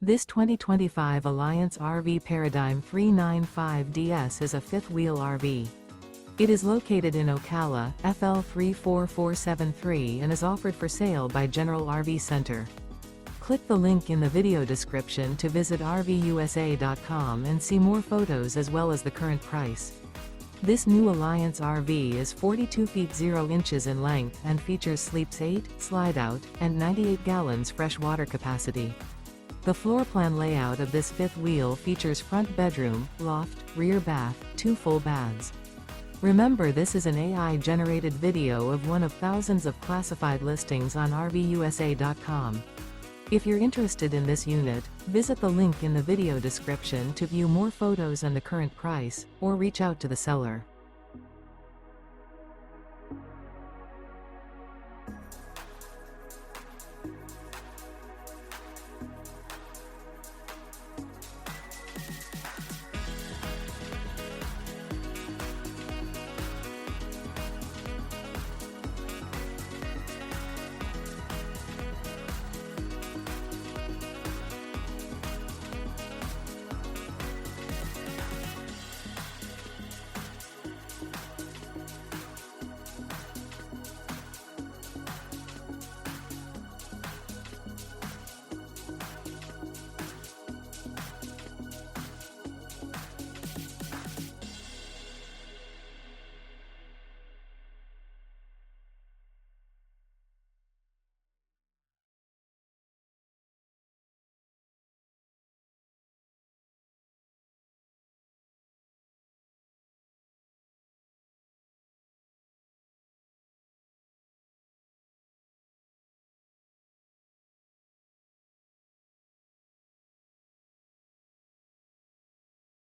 This 2025 Alliance RV Paradigm 395DS is a fifth-wheel RV. It is located in Ocala, FL 34473 and is offered for sale by General RV Center. Click the link in the video description to visit RVUSA.com and see more photos as well as the current price. This new Alliance RV is 42 feet 0 inches in length and features sleeps 8, Slideout, and 98 gallons fresh water capacity. The floor plan layout of this fifth wheel features front bedroom, loft, rear bath, 2 full baths. Remember, this is an AI-generated video of one of thousands of classified listings on RVUSA.com. If you're interested in this unit, visit the link in the video description to view more photos and the current price, or reach out to the seller.